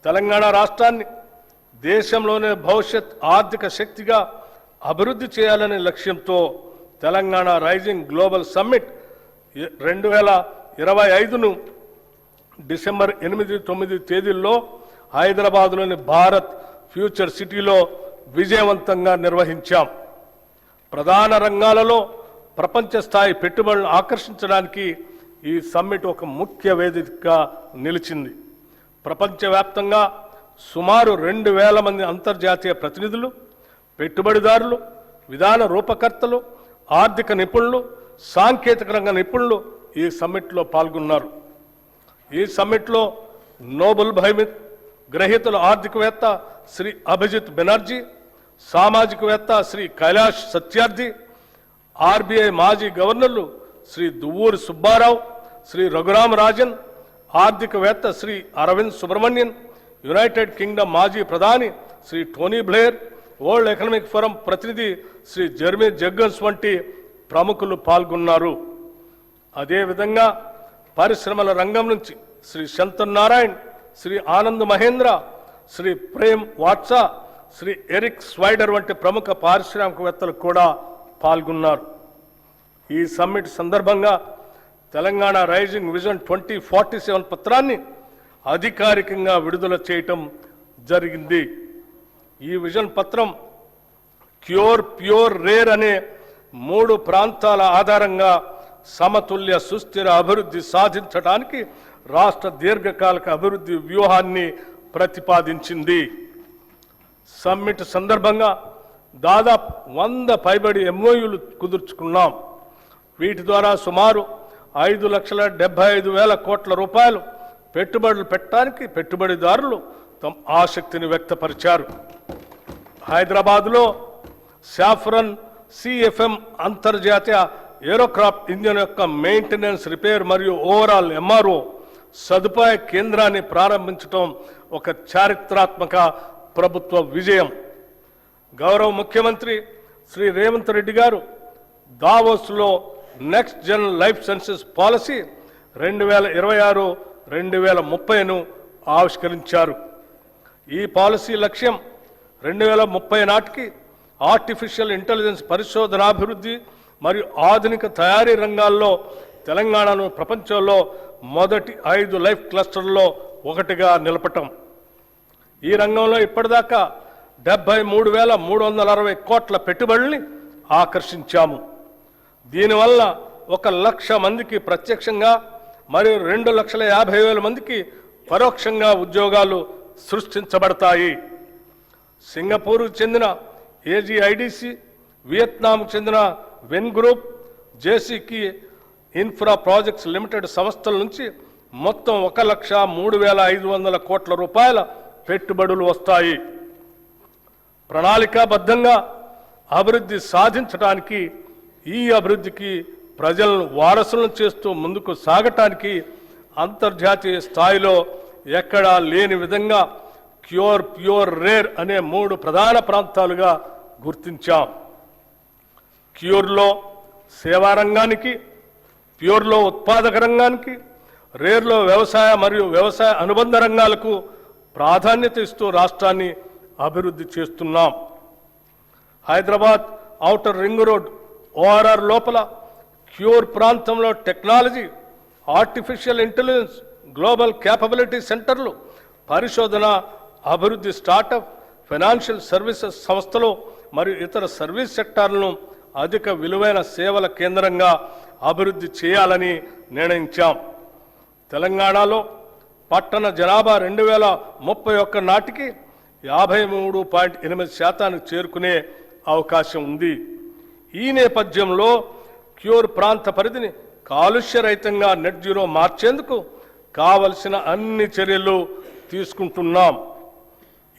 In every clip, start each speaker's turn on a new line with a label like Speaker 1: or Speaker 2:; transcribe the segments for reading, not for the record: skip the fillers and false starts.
Speaker 1: తెలంగాణ రాష్ట్రాన్ని దేశంలోనే భవిష్యత్ ఆర్థిక శక్తిగా అభివృద్ధి చేయాలనే లక్ష్యంతో తెలంగాణ రైజింగ్ గ్లోబల్ సమ్మిట్ 2025ను డిసెంబర్ 8-9 తేదీల్లో హైదరాబాద్లోని భారత్ ఫ్యూచర్ సిటీలో విజయవంతంగా నిర్వహించాం. ప్రధాన రంగాలలో ప్రపంచ స్థాయి పెట్టుబడులను ఆకర్షించడానికి ఈ సమ్మిట్ ఒక ముఖ్య వేదికగా నిలిచింది. ప్రపంచవ్యాప్తంగా సుమారు 2000 మంది అంతర్జాతీయ ప్రతినిధులు, పెట్టుబడిదారులు, విధాన రూపకర్తలు, ఆర్థిక నిపుణులు, సాంకేతిక రంగ నిపుణులు ఈ సమ్మిట్లో పాల్గొన్నారు. ఈ సమ్మిట్లో నోబెల్ బహుమతి గ్రహీతలు ఆర్థికవేత్త శ్రీ అభిజిత్ బెనర్జీ, సామాజికవేత్త శ్రీ కైలాష్ సత్యార్థి, ఆర్బీఐ మాజీ గవర్నర్లు శ్రీ దువ్వూరి సుబ్బారావు, శ్రీ రఘురామ రాజన్, ఆర్థికవేత్త శ్రీ అరవింద్ సుబ్రహ్మణ్యన్, యునైటెడ్ కింగ్డమ్ మాజీ ప్రధాని Shri Tony Blair, World Economic Forum ప్రతినిధి శ్రీ జెర్మీ జగ్గన్స్ వంటి ప్రముఖులు పాల్గొన్నారు. అదేవిధంగా పరిశ్రమల రంగం నుంచి శ్రీ శంతన్ నారాయణ్, శ్రీ ఆనంద్ మహేంద్ర, శ్రీ ప్రేమ్ వాట్సా, శ్రీ ఎరిక్ స్వైడర్ వంటి ప్రముఖ పారిశ్రామికవేత్తలు కూడా పాల్గొన్నారు. ఈ సమ్మిట్ సందర్భంగా తెలంగాణ రైజింగ్ విజన్ 2047 పత్రాన్ని అధికారికంగా విడుదల చేయటం జరిగింది. ఈ విజన్ పత్రం క్యూర్, ప్యూర్, రేర్ అనే 3 ప్రాంతాల ఆధారంగా సమతుల్య సుస్థిర అభివృద్ధి సాధించడానికి రాష్ట్ర దీర్ఘకాలిక అభివృద్ధి వ్యూహాన్ని ప్రతిపాదించింది. సమ్మిట్ సందర్భంగా దాదాపు 100 పైబడి ఎంఓయూలు కుదుర్చుకున్నాం. వీటి ద్వారా సుమారు 5,75,000 కోట్ల రూపాయలు పెట్టుబడులు పెట్టడానికి పెట్టుబడిదారులు తమ ఆసక్తిని వ్యక్తపరిచారు. హైదరాబాద్లో సాఫ్రన్ సిఎఫ్ఎం అంతర్జాతీయ ఏరోక్రాఫ్ట్ ఇంజిన్ యొక్క మెయింటెనెన్స్, రిపేర్ మరియు ఓవరాల్ ఎంఆర్ఓ సదుపాయ కేంద్రాన్ని ప్రారంభించడం ఒక చారిత్రాత్మక ప్రభుత్వ విజయం. గౌరవ ముఖ్యమంత్రి శ్రీ రేవంత్ రెడ్డి గారు దావోస్లో next gen life sciences policy 2026-2030ను ఆవిష్కరించారు. ఈ పాలసీ లక్ష్యం 2030 నాటికి ఆర్టిఫిషియల్ ఇంటెలిజెన్స్ పరిశోధనాభివృద్ధి మరియు ఆధునిక తయారీ రంగాల్లో తెలంగాణను ప్రపంచంలో మొదటి 5 లైఫ్ క్లస్టర్లలో ఒకటిగా నిలపటం. ఈ రంగంలో ఇప్పటిదాకా 73,360 కోట్ల పెట్టుబడుల్ని ఆకర్షించాము. దీనివల్ల 1,00,000 మందికి ప్రత్యక్షంగా మరియు 2,50,000 మందికి పరోక్షంగా ఉద్యోగాలు సృష్టించబడతాయి. సింగపూర్కు చెందిన ఏజీఐడిసి, వియత్నాంకు చెందిన వెన్ గ్రూప్, జేసీకి ఇన్ఫ్రా ప్రాజెక్ట్స్ లిమిటెడ్ సంస్థల నుంచి మొత్తం 1,03,500 కోట్ల రూపాయల పెట్టుబడులు వస్తాయి. ప్రణాళికాబద్ధంగా అభివృద్ధి సాధించడానికి, ఈ అభివృద్ధికి ప్రజలను వారసులను చేస్తూ ముందుకు సాగటానికి అంతర్జాతీయ స్థాయిలో ఎక్కడా లేని విధంగా క్యూర్, ప్యూర్, రేర్ అనే 3 ప్రధాన ప్రాంతాలుగా గుర్తించాం. క్యూర్లో సేవా రంగానికి, ప్యూర్లో ఉత్పాదక రంగానికి, రేర్లో వ్యవసాయ మరియు వ్యవసాయ అనుబంధ రంగాలకు ప్రాధాన్యత ఇస్తూ రాష్ట్రాన్ని అభివృద్ధి చేస్తున్నాం. Hyderabad outer ring road ORR లోపల క్యూర్ ప్రాంతంలో technology, artificial intelligence, global capability సెంటర్లు, పరిశోధన, అభివృద్ధి, స్టార్టప్, ఫైనాన్షియల్ సర్వీసెస్ సంస్థలు మరియు ఇతర సర్వీస్ సెక్టార్లను అధిక విలువైన సేవల కేంద్రంగా అభివృద్ధి చేయాలని నిర్ణయించాం. తెలంగాణలో పట్టణ జనాభా 2031 నాటికి 53.8% చేరుకునే అవకాశం ఉంది. ఈ నేపథ్యంలో క్యూర్ ప్రాంత పరిధిని కాలుష్యరహితంగా నెట్ జీరో మార్చేందుకు కావలసిన అన్ని చర్యలు తీసుకుంటున్నాం.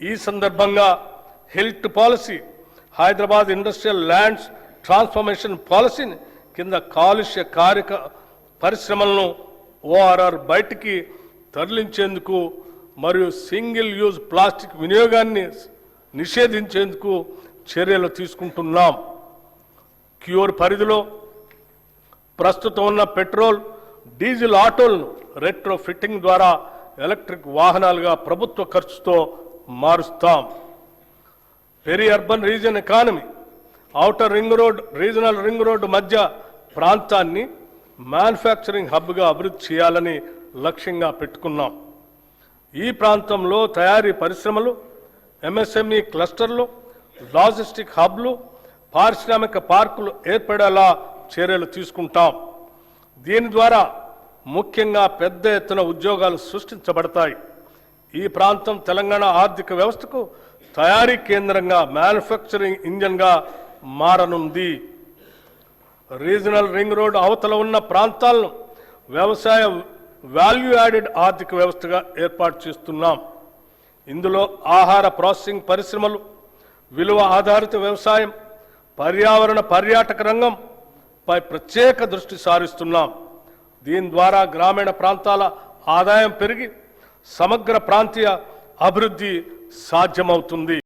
Speaker 1: ఈ సందర్భంగా health policy, Hyderabad industrial lands transformation పాలసీని కింద కాలుష్య కారక పరిశ్రమలను ఓఆర్ఆర్ బయటికి తరలించేందుకు మరియు సింగిల్ యూజ్ ప్లాస్టిక్ వినియోగాన్ని నిషేధించేందుకు చర్యలు తీసుకుంటున్నాం. క్యూర్ పరిధిలో ప్రస్తుతం ఉన్న పెట్రోల్, డీజిల్ ఆటోలను రెట్రో ఫిట్టింగ్ ద్వారా ఎలక్ట్రిక్ వాహనాలుగా ప్రభుత్వ ఖర్చుతో మారుస్తాం. Peri urban region economy, outer ring road, regional ring road మధ్య ప్రాంతాన్ని మ్యానుఫ్యాక్చరింగ్ హబ్గా అభివృద్ధి చేయాలని లక్ష్యంగా పెట్టుకున్నాం. ఈ ప్రాంతంలో తయారీ పరిశ్రమలు, ఎంఎస్ఎంఈ క్లస్టర్లు, లాజిస్టిక్ హబ్లు, పారిశ్రామిక పార్కులు ఏర్పడేలా చర్యలు తీసుకుంటాం. దీని ద్వారా ముఖ్యంగా పెద్ద ఎత్తున ఉద్యోగాలు సృష్టించబడతాయి. ఈ ప్రాంతం తెలంగాణ ఆర్థిక వ్యవస్థకు తయారీ కేంద్రంగా, మ్యానుఫ్యాక్చరింగ్ ఇంజన్గా మారనుంది. రీజనల్ రింగ్ రోడ్ అవతల ఉన్న ప్రాంతాలను వ్యవసాయ వాల్యూ యాడెడ్ ఆర్థిక వ్యవస్థగా ఏర్పాటు చేస్తున్నాం. ఇందులో ఆహార ప్రాసెసింగ్ పరిశ్రమలు, విలువ ఆధారిత వ్యవసాయం, పర్యావరణ పర్యాటక రంగంపై ప్రత్యేక దృష్టి సారిస్తున్నాం. దీని ద్వారా గ్రామీణ ప్రాంతాల ఆదాయం పెరిగి సమగ్ర ప్రాంతీయ అభివృద్ధి సాధ్యమవుతుంది.